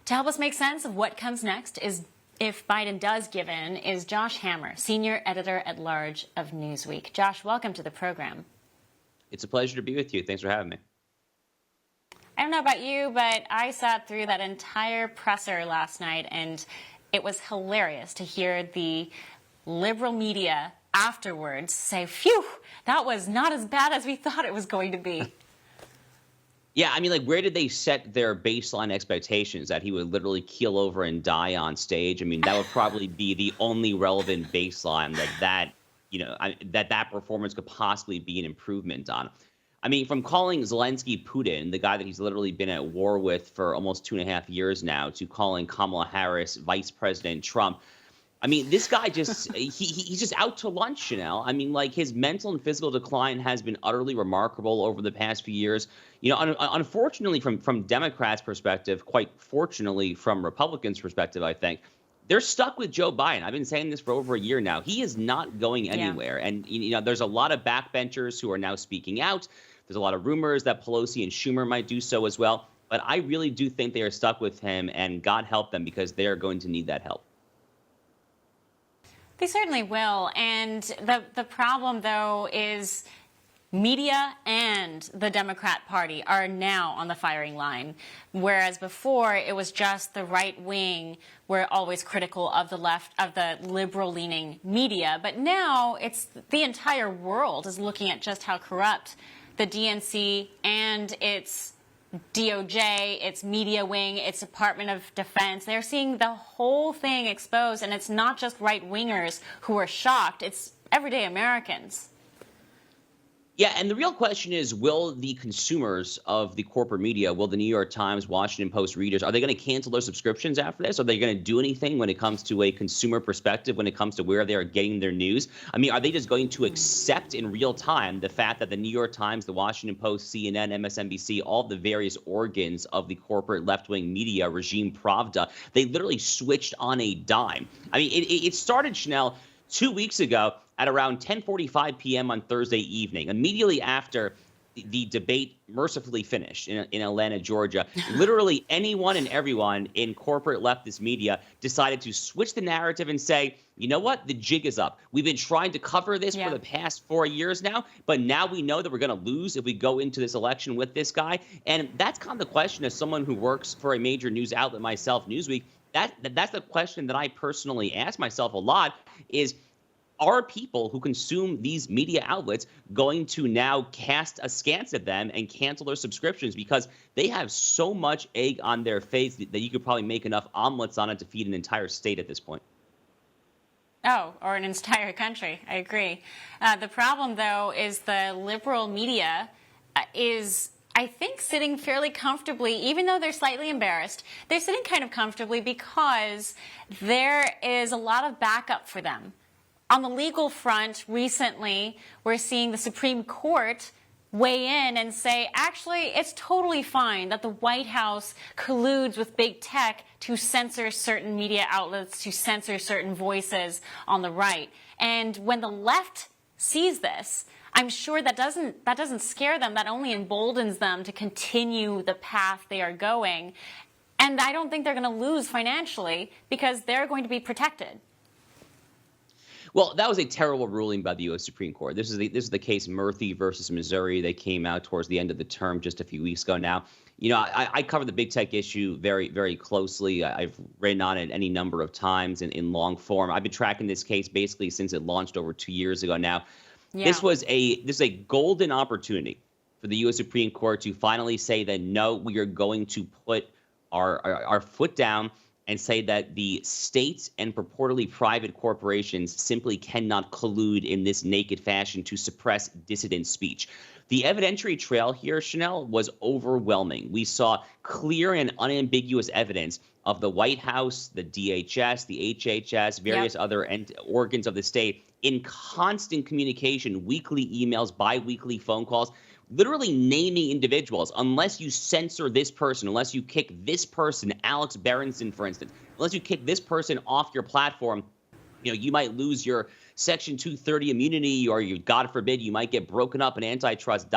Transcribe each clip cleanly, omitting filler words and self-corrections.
To help us make sense of what comes next is if Biden does give in, is Josh Hammer, senior editor-at-large of Newsweek. Josh, welcome to the program. It's a pleasure to be with you. Thanks for having me. I don't know about you, but I sat through that entire presser last night, and it was hilarious to hear the liberal media afterwards say, phew, that was not as bad as we thought it was going to be. Yeah, I mean, like, where did they set their baseline expectations that he would literally keel over and die on stage? I mean, that would probably be the only relevant baseline that performance could possibly be an improvement on. I mean, from calling Zelensky Putin, the guy that he's literally been at war with for almost 2.5 years now, to calling Kamala Harris Vice President Trump. I mean, this guy just, he's just out to lunch, you know? I mean, like, his mental and physical decline has been utterly remarkable over the past few years. You know, unfortunately, from Democrats' perspective, quite fortunately from Republicans' perspective, I think, they're stuck with Joe Biden. I've been saying this for over a year now. He is not going anywhere. Yeah. And, you know, there's a lot of backbenchers who are now speaking out. There's a lot of rumors that Pelosi and Schumer might do so as well. But I really do think they are stuck with him, and God help them, because they are going to need that help. They certainly will. And the problem, though, is media and the Democrat Party are now on the firing line, whereas before it was just the right wing were always critical of the left, of the liberal-leaning media. But now it's the entire world is looking at just how corrupt the DNC and its DOJ, its media wing, its Department of Defense, they're seeing the whole thing exposed, and it's not just right-wingers who are shocked, it's everyday Americans. Yeah, and the real question is, will the consumers of the corporate media, will the New York Times, Washington Post readers, are they going to cancel their subscriptions after this? Are they going to do anything when it comes to a consumer perspective, when it comes to where they are getting their news? I mean, are they just going to accept in real time the fact that the New York Times, the Washington Post, CNN, MSNBC, all the various organs of the corporate left-wing media regime, Pravda, they literally switched on a dime? I mean, it started, Chanel, 2 weeks ago at around 10:45 p.m. on Thursday evening, immediately after the debate mercifully finished in Atlanta, Georgia. Literally anyone and everyone in corporate leftist media decided to switch the narrative and say, you know what, the jig is up. We've been trying to cover this for the past 4 years now, but now we know that we're going to lose if we go into this election with this guy. And that's kind of the question, as someone who works for a major news outlet myself, Newsweek, that's the question that I personally ask myself a lot is, are people who consume these media outlets going to now cast askance at them and cancel their subscriptions because they have so much egg on their face that you could probably make enough omelets on it to feed an entire state at this point? Oh, or an entire country. I agree. The problem, though, is the liberal media is, I think, sitting fairly comfortably, even though they're slightly embarrassed. They're sitting kind of comfortably because there is a lot of backup for them. On the legal front, recently, we're seeing the Supreme Court weigh in and say, actually, it's totally fine that the White House colludes with big tech to censor certain media outlets, to censor certain voices on the right. And when the left sees this, I'm sure that doesn't scare them. That only emboldens them to continue the path they are going. And I don't think they're going to lose financially because they're going to be protected. Well, that was a terrible ruling by the U.S. Supreme Court. This is the case Murphy versus Missouri. They came out towards the end of the term just a few weeks ago now. You know, I cover the big tech issue very, very closely. I've written on it any number of times in long form. I've been tracking this case basically since it launched over 2 years ago now. Yeah. This is a golden opportunity for the U.S. Supreme Court to finally say that, no, we are going to put our foot down and say that the states and purportedly private corporations simply cannot collude in this naked fashion to suppress dissident speech. The evidentiary trail here, Chanel, was overwhelming. We saw clear and unambiguous evidence of the White House, the DHS, the HHS, various other organs of the state in constant communication, weekly emails, bi-weekly phone calls, literally naming individuals. Unless you censor this person, unless you kick this person, Alex Berenson, for instance, unless you kick this person off your platform, you know, you might lose your Section 230 immunity, or you, God forbid, you might get broken up in antitrust, ...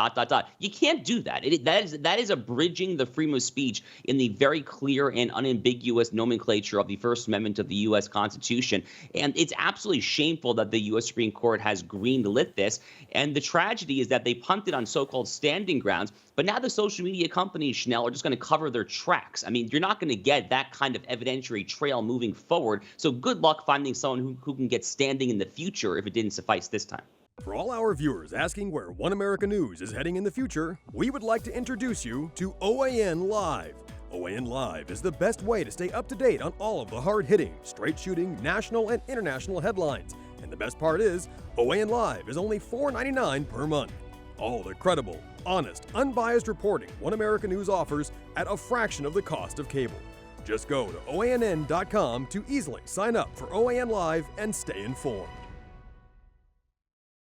You can't do that. That is abridging the freedom of speech in the very clear and unambiguous nomenclature of the First Amendment of the U.S. Constitution. And it's absolutely shameful that the U.S. Supreme Court has green-lit this. And the tragedy is that they punted on so-called standing grounds, but now the social media companies, Chanel, are just going to cover their tracks. I mean, you're not going to get that kind of evidentiary trail moving forward. So good luck finding someone who can get standing in the future if it didn't suffice this time. For all our viewers asking where One America News is heading in the future, we would like to introduce you to OAN Live. OAN Live is the best way to stay up to date on all of the hard-hitting, straight-shooting, national and international headlines. And the best part is, OAN Live is only $4.99 per month. All the credible, honest, unbiased reporting One America News offers at a fraction of the cost of cable. Just go to OANN.com to easily sign up for OAN Live and stay informed.